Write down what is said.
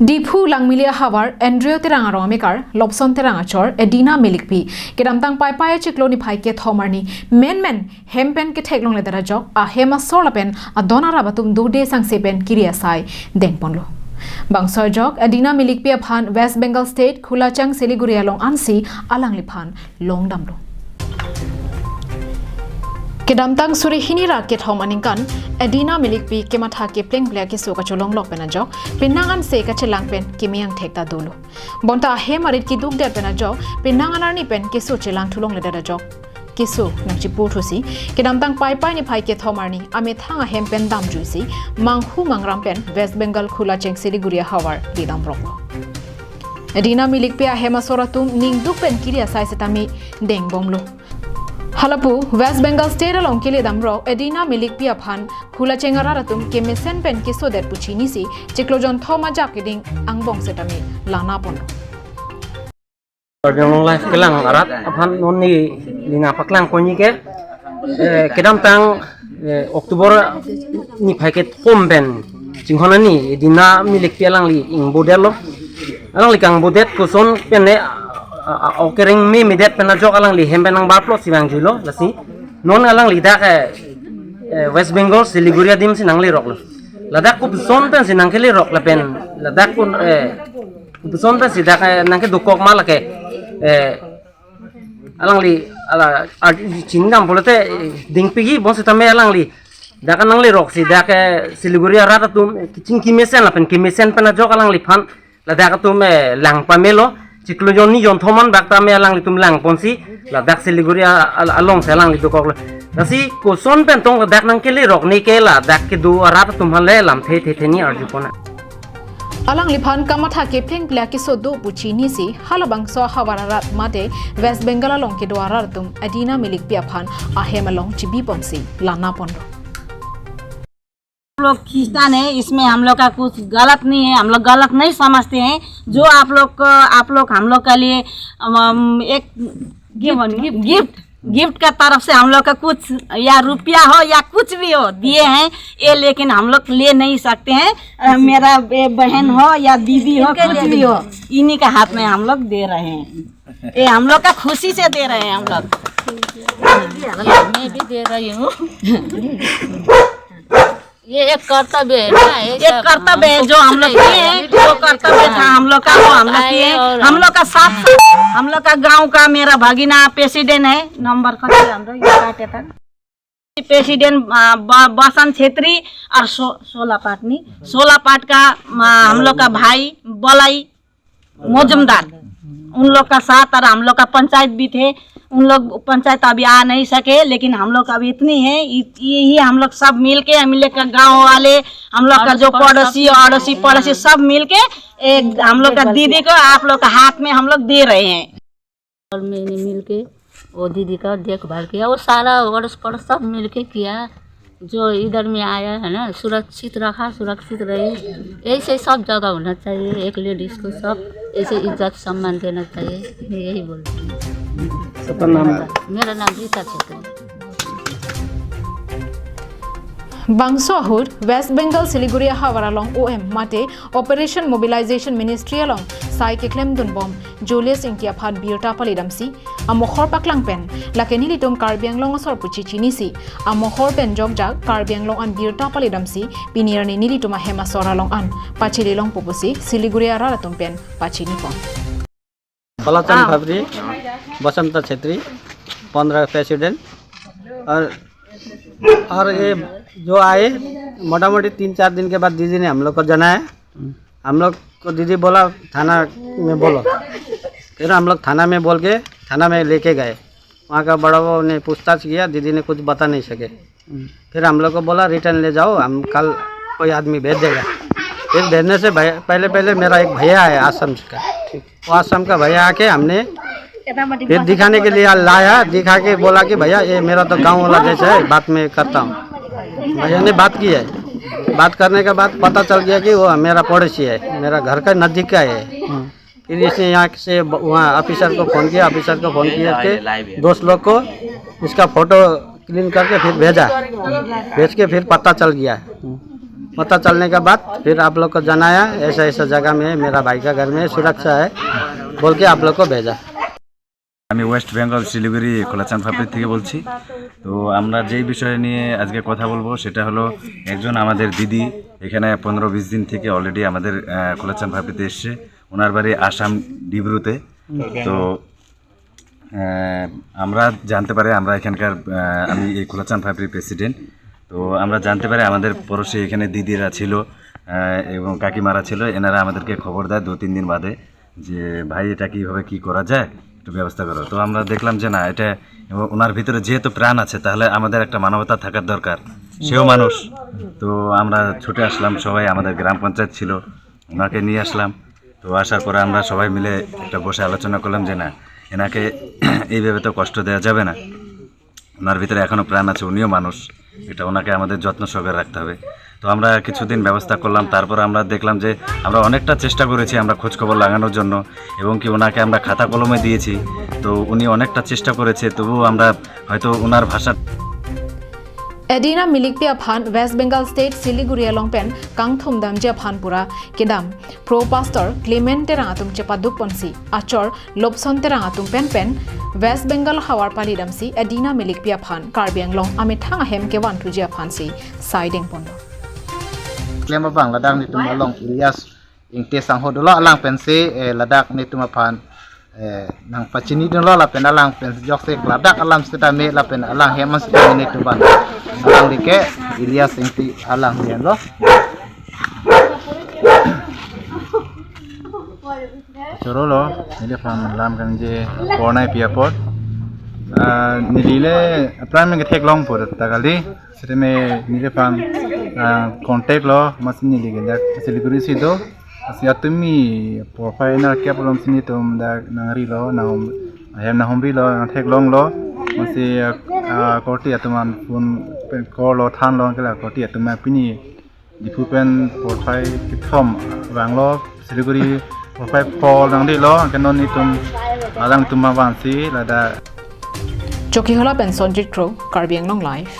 Dipu langmilia hawar Andrea teranga romekar lobson teranga chor Adina Milikpi Kedamtang Paipai chikloni phai kethom arni men hempen kethek longle dara jok a hema solapen a donara batum dude sangsepen kiria sai dengponlo Bangsoy jok Adina Milikpi aphan West Bengal State Khulachang Siliguri along ansi alang liphan long damlo Kedamtang suri hinira kethom aningkan Adina Milikpi kematha ke pleng blek ke soka cholong lok pena jok pinangan se ka chelang pen kimiang thekta dulu bonta he marit ki duk der pena jok pinangan arni pen ke so chelang thulong le da jok kisu nang chi pu thusi Kedamtang Paipai ni phai kethom arni ame thanga hem pen dam juisi manghu mangram pen West Bengal Khulachang Siliguri hawar lidam roklo Adina Milikpi a hema soratum ning duk pen kiria sai setami deng bomlo Halapu West Bengal State along kile damro Adina Milikpi aphan Khulachang aratum ke mesen pen ke so der puchini si chiklojon thoma jakiding angbong setami lana pon Orang live kelang arat aphan noni linga paklang koni ke Kedamtang Oktober ni paket pomben jinghona ni Adina Milikpi alang li ing bodelo alang li kang bodet kuson penne okering mi midet penajok alang li hemben ang barplot siang julo lasi non alang li dak West Bengal Siliguri dim sinang li rok lo ladak ku son pen sinang ke li rok la pen ladak kun ku son pen sidak nang ke dukok malake alang li ala cingam bolete dingpigi bon setame alang li dak nang li rok sidak Siliguri rata tum cingki mesen la pen kimesen penajok alang li phan ladak tum lang pamelo Ciklujon ni jon thoman bakta me alang litum lang ponsi la dak Siliguri along selang litu kok nasi ko son pen tong dak nang kele rok ni kela dak ke du arat tum hale lam the ni arju pona Alang liphan kamatha ke pheng plek ke so do puchini si halabang so hawararat mate West Bengal along ke dwara tum Adina Milikpi aphan a hem along chibi ponsi lana pondo हम लोग खींचतान है इसमें हम लोग का कुछ गलत नहीं है हम लोग गलत नहीं समझते हैं जो आप लोग हम लोग के लिए एक गिफ्ट का तरफ से हम लोग का कुछ या रुपया हो या कुछ भी हो दिए हैं ये लेकिन हम लोग ले नहीं सकते हैं मेरा बहन हो या दीदी हो कुछ भी हो इन्हीं के हाथ में हम लोग दे रहे हैं ये हम लोग का खुशी से दे रहे हैं हम लोग मैं भी दे रही हूँ ये एक कर्तव्य है ना एक कर्तव्य है जो हम लोग किए हैं जो कर्तव्य था हम लोग का वो हम लोग किए हम लोग का साथ हम लोग का गांव का मेरा भगीना प्रेसिडेंट है नंबर प्रेसिडेंट बसंत छेत्री और 16 पाट का हम लोग का भाई बलाई मौजूमदार उन लोग का साथ और हम लोग का पंचायत भी थे उन लोग पंचायत अभी आ नहीं सके लेकिन हम लोग अभी इतनी है यही हम लोग सब मिल के गांव वाले हम लोग का जो पड़ोसी अड़ोसी पड़ोसी सब मिल के एक हम लोग का दीदी को आप लोग का हाथ में हम लोग दे रहे हैं और मैंने मिल के वो दीदी का देखभाल किया वो सारा अड़ोस पड़ोस सब मिल के किया जो इधर में आया है ना सुरक्षित रखा सुरक्षित रही ऐसे सब जगह होना चाहिए एक लेडीज को सब ऐसे इज्जत सम्मान देना चाहिए मैं यही बोलती हूँ मेरा नाम Rita Chhetri Bangso ahur West Bengal Siliguri hawar along OM mate Operation Mobilization Ministry along sai ke klem dun bom Julius Inkia phan birta palidamsi amokhor paklang pen lakeni litum karbiang long asor puchi chinisi amokhor pen jogjak karbiang long an birta palidamsi pinir ni nilituma hema sora long an pachili long pupusi Siliguri ara tum pen pachini pon Khulachang Fabri Basant Chhetri 15 president और ये जो आए मोटा मोटी 3-4 दिन के बाद दीदी ने हम लोग को जनाया हम लोग को दीदी बोला थाना में बोलो फिर हम लोग थाना में बोल के थाना में लेके गए वहाँ का बड़ा वो ने पूछताछ किया दीदी ने कुछ बता नहीं सके फिर हम लोग को बोला रिटर्न ले जाओ हम कल कोई आदमी भेज देगा फिर भेजने से पहले मेरा एक भैया है आसम का वो आसम का भैया आके हमने फिर दिखाने के लिए लाया दिखा के बोला कि भैया ये मेरा तो गांव वाला जैसा है बात में करता हूँ भैया ने बात की है बात करने के बाद पता चल गया कि वो मेरा पड़ोसी है मेरा घर का नज़दीक का है फिर इसने यहाँ से वहाँ ऑफिसर को फ़ोन किया के दोस्त लोग को इसका फ़ोटो क्लीन करके फिर भेजा भेज के फिर पता चल गया पता चलने के बाद फिर आप लोग को जनाया ऐसा ऐसा जगह में है, मेरा भाई का घर में सुरक्षा है बोल के आप लोग को भेजा। আমি ওয়েস্ট বেঙ্গল শিলিগুড়ি কোলাচান ফাপড়ি থেকে বলছি। তো আমরা যেই বিষয় নিয়ে আজকে কথা বলবো সেটা হলো একজন আমাদের দিদি এখানে 15-20 দিন থেকে অলরেডি আমাদের কোলাচান ফাপড়িতে এসছে। ওনার বাড়ি আসাম ডিব্রুতে। তো আমরা জানতে পারি, আমরা এখানকার আমি এই কোলাচান ফাপড়ির প্রেসিডেন্ট। তো আমরা জানতে পারি আমাদের পড়োশি এখানে দিদিরা ছিল এবং কাকিমারা ছিল, এনারা আমাদেরকে খবর দেয় 2-3 দিন বাদে যে ভাই এটা কীভাবে কী করা যায় একটু ব্যবস্থা করো। তো আমরা দেখলাম যে না, এটা ওনার ভিতরে যেহেতু প্রাণ আছে তাহলে আমাদের একটা মানবতা থাকার দরকার, সেও মানুষ। তো আমরা ছুটে আসলাম, সবাই আমাদের গ্রাম পঞ্চায়েত ছিল, ওনাকে নিয়ে আসলাম। তো আসার পরে আমরা সবাই মিলে একটা বসে আলোচনা করলাম যে না, এনাকে এইভাবে তো কষ্ট দেওয়া যাবে না, ওনার ভিতরে এখনও প্রাণ আছে, উনিও মানুষ, এটা ওনাকে আমাদের যত্ন সহকারে রাখতে হবে। তো আমরা কিছুদিন ব্যবস্থা করলাম। তারপর আমরা দেখলাম যে আমরা অনেকটা চেষ্টা করেছি আমরা খোঁজখবর লাগানোর জন্য, এবং কি ওনাকে আমরা খাতা কলমে দিয়েছি। তো উনি অনেকটা চেষ্টা করেছে, তবুও আমরা হয়তো ওনার ভাষা। Adina Milikpi aphan West Bengal State Siliguri alongpen kangthum damje aphan pura kedam pro pastor Clement terangatum cepaduk ponsi achor lobson terangatum pen West Bengal hawar pali damsi Adina Milikpi aphan karbiang long amithang hem ke wan tuji aphan si siding pondo Klem abang ladak ni tum along Ilyas ingte sangho dolo alang pensi ladak ni tum aphan nang pacini dolo la pen alang pen jokse ladak alam setame la pen alang heman setame ni tum ban alang dike Ilyas ingti alang yen lo Chorolo nile fan lam kan je bornai piapot nilile prime ke thek long por tagali setame nile fan contact lo masin nile dak siliguri sido asiatumi profile na kya problem sini tum da nangari lo na hem na homri lo thek long lo masi koti atuman phone call lo than lo kala koti atuma pini dipupen profile kethom banglo siliguri profile call nang di lo kanon ni tum alang tum ma wansi lada Choki hola pen sonjit kro karbiang long life